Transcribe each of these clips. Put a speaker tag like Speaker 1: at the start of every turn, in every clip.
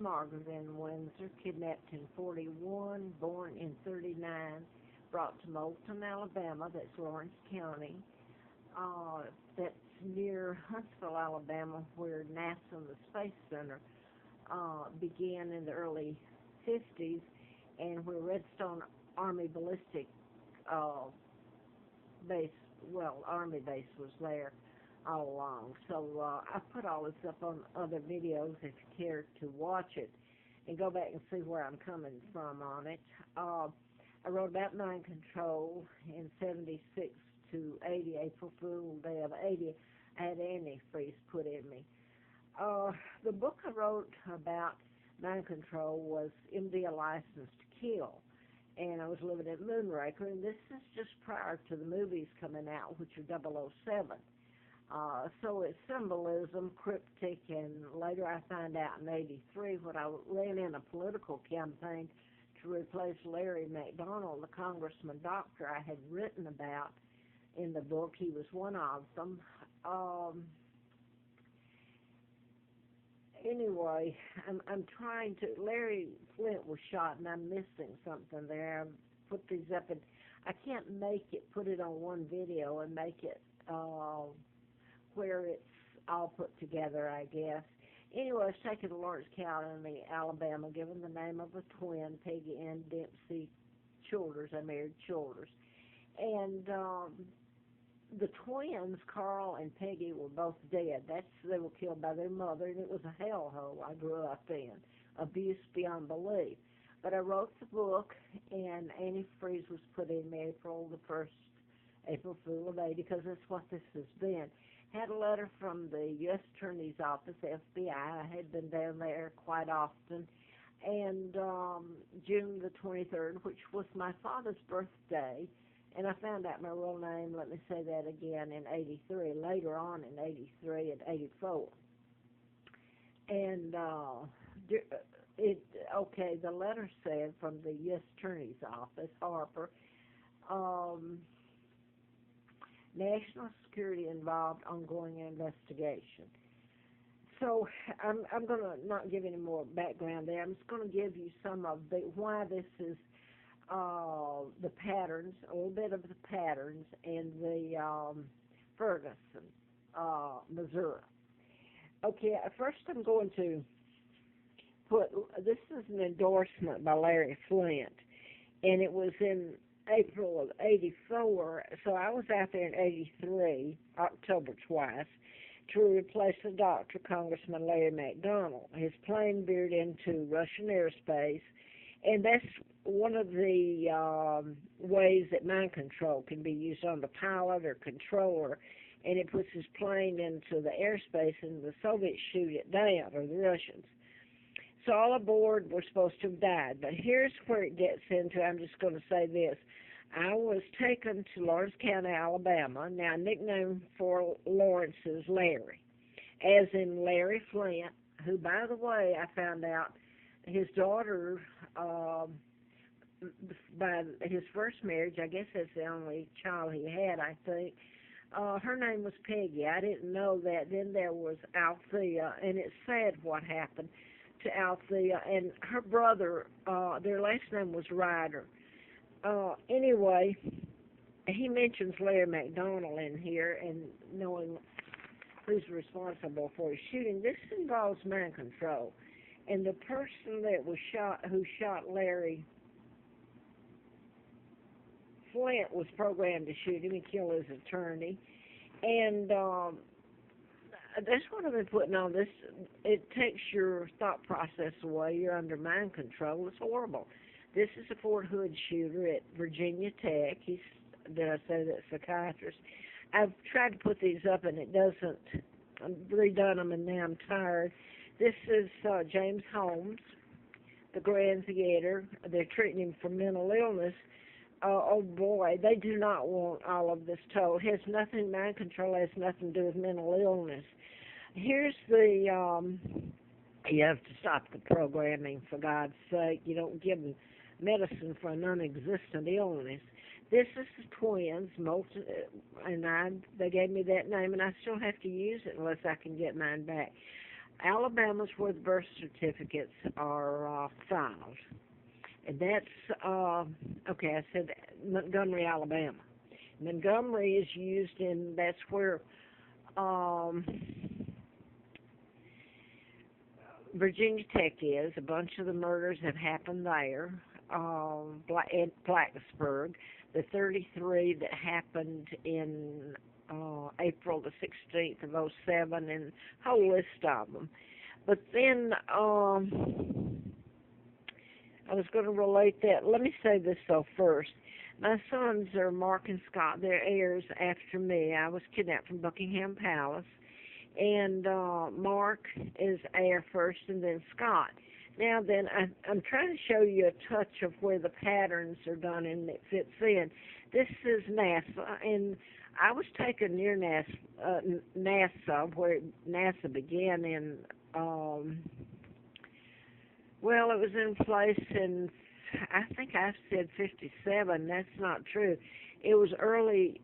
Speaker 1: Margaret in Windsor, kidnapped in 41, born in 39, brought to Moulton, Alabama, that's Lawrence County. That's near Huntsville, Alabama, where NASA and the Space Center began in the early 50s, and where Redstone Army Ballistic base, Army base was there all along. So I put all this up on other videos if you care to watch it and go back and see where I'm coming from on it. I wrote about mind control in 76 to 80, April Fool's Day of 80. I had antifreeze put in me. The book I wrote about mind control was MD, A License to Kill. And I was living at Moonraker, and this is just prior to the movies coming out, which are 007. So it's symbolism, cryptic, and later I find out in 83 when I ran in a political campaign to replace Larry McDonald, the congressman doctor I had written about in the book. He was one of them. Anyway, I'm trying to, Larry Flint was shot, and I'm missing something there. I put these up, and I can't make it, put it on one video and make it where it's all put together, I guess. Anyway, I was taken to Lawrence County, Alabama, given the name of a twin, Peggy Ann Dempsey Childers. I married Childers. And the twins, Carl and Peggy, were both dead. They were killed by their mother, and it was a hellhole I grew up in, abuse beyond belief. But I wrote the book, and antifreeze was put in April the 1st, April Fool of 80, because that's what this has been. Had a letter from the U.S. Attorney's Office, FBI. I had been down there quite often. And June the 23rd, which was my father's birthday, and I found out my real name, let me say that again, in 83, later on in 83 and 84. And the letter said from the U.S. Attorney's Office, Harper, national security involved, ongoing investigation. So I'm going to not give any more background there. I'm just going to give you some of why this is the patterns, a little bit of the patterns in the Ferguson, Missouri. Okay, first I'm going to put, this is an endorsement by Larry Flint, and it was in April of 84, so I was out there in 83, October twice, to replace the doctor, Congressman Larry McDonald. His plane veered into Russian airspace, and that's one of the ways that mind control can be used on the pilot or controller, and it puts his plane into the airspace, and the Soviets shoot it down, or the Russians. So all aboard were supposed to have died, but here's where it gets into, I'm just going to say this. I was taken to Lawrence County, Alabama. Now, nickname for Lawrence is Larry, as in Larry Flint, who, by the way, I found out his daughter, by his first marriage, I guess that's the only child he had, I think, her name was Peggy. I didn't know that. Then there was Althea, and it's sad what happened to Althea, and her brother, their last name was Ryder. Anyway, he mentions Larry McDonald in here, and knowing who's responsible for his shooting. This involves mind control, and the person that was shot, who shot Larry Flint, was programmed to shoot him and kill his attorney, and that's what I've been putting on this. It takes your thought process away. You're under mind control. It's horrible. This is a Fort Hood shooter at Virginia Tech. He's, did I say that, psychiatrist? I've tried to put these up, and it doesn't. I've redone them, and now I'm tired. This is James Holmes, the Grand Theater. They're treating him for mental illness. Oh boy, they do not want all of this told. It has nothing, mind control has nothing to do with mental illness. Here's the, you have to stop the programming, for God's sake. You don't give them medicine for a non-existent illness. This is the twins, and they gave me that name, and I still have to use it unless I can get mine back. Alabama's where the birth certificates are filed. And that's, okay, I said Montgomery, Alabama. Montgomery is used in, that's where um, Virginia Tech is. A bunch of the murders have happened there. At Blacksburg, the 33 that happened in April the 16th of '07, and a whole list of them. But then I was going to relate that. Let me say this though first. My sons are Mark and Scott. They're heirs after me. I was kidnapped from Buckingham Palace, and Mark is heir first, and then Scott. Now then, I'm trying to show you a touch of where the patterns are done and it fits in. This is NASA, and I was taken near NASA, where NASA began in, well, it was in place in, I think I said 57. That's not true. It was early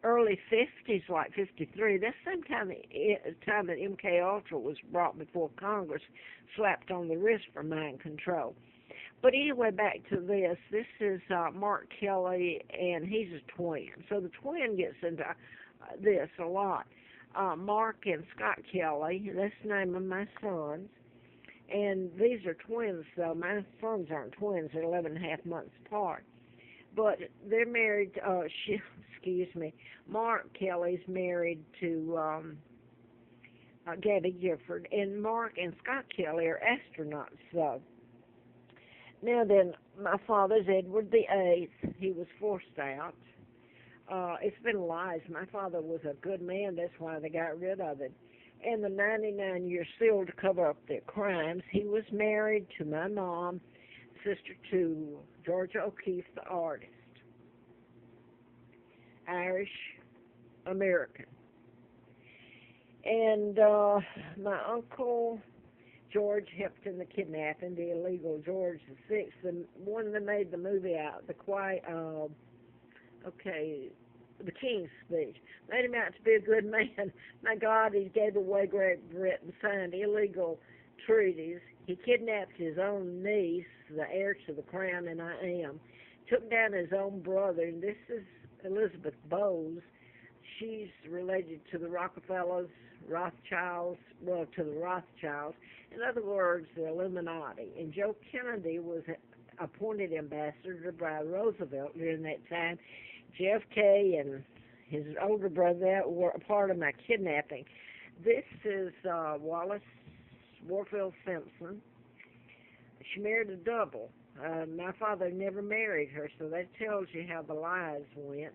Speaker 1: 50s, like 53. That's the same time that MK Ultra was brought before Congress, slapped on the wrist for mind control. But anyway, back to this. This is Mark Kelly, and he's a twin. So the twin gets into this a lot. Mark and Scott Kelly, that's the name of my sons. And these are twins, though. My sons aren't twins. They're 11 and a half months apart. But they're married, Mark Kelly's married to Gabby Gifford, and Mark and Scott Kelly are astronauts, so. Now then, my father's Edward the Eighth. He was forced out. It's been lies. My father was a good man. That's why they got rid of it. And the 99-year seal to cover up their crimes. He was married to my mom, sister to Georgia O'Keeffe, the artist. Irish American. And my uncle George helped in the kidnapping, the illegal George VI, the one that made the movie out, the King's Speech. Made him out to be a good man. My God, he gave away Great Britain, signed illegal treaties. He kidnapped his own niece, the heir to the crown, and I am. Took down his own brother, and this is Elizabeth Bowes. She's related to the Rockefellers, Rothschilds, well, to the Rothschilds. In other words, the Illuminati. And Joe Kennedy was appointed ambassador by Roosevelt during that time. JFK and his older brother were a part of my kidnapping. This is Wallace Warfield Simpson. She married a double. My father never married her, so that tells you how the lies went.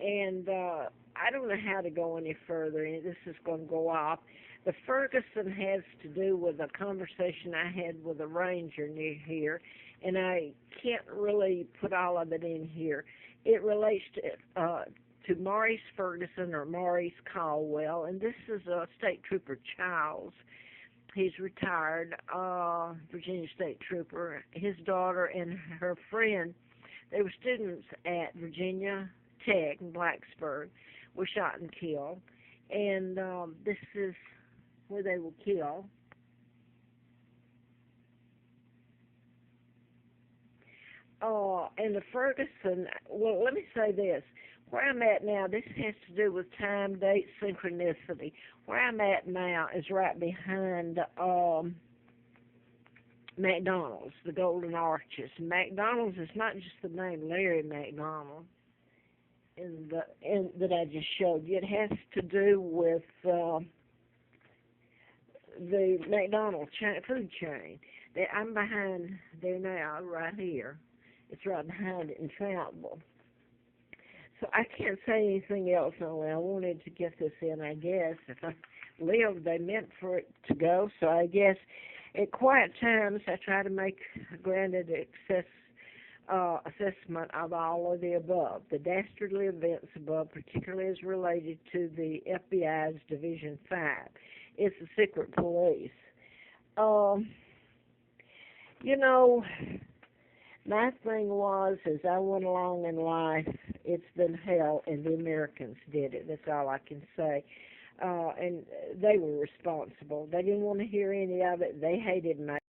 Speaker 1: And I don't know how to go any further. This is going to go off. The Ferguson has to do with a conversation I had with a ranger near here, and I can't really put all of it in here. It relates to Maurice Ferguson or Maurice Caldwell, and this is State Trooper Childs. He's retired, Virginia State Trooper. His daughter and her friend, they were students at Virginia Tech in Blacksburg, were shot and killed. And this is where they were killed. And the Ferguson, well, let me say this. Where I'm at now, this has to do with time, date, synchronicity. Where I'm at now is right behind McDonald's, the Golden Arches. McDonald's is not just the name Larry McDonald that I just showed you. It has to do with the McDonald's food chain. I'm behind there now, right here. It's right behind it in Fountainville. So I can't say anything else, only I wanted to get this in, I guess. If I lived, they meant for it to go. So I guess at quiet times, I try to make a grounded assessment of all of the above. The dastardly events above, particularly as related to the FBI's Division 5. It's the secret police. My thing was, as I went along in life, it's been hell, and the Americans did it. That's all I can say. and they were responsible. They didn't want to hear any of it. They hated me.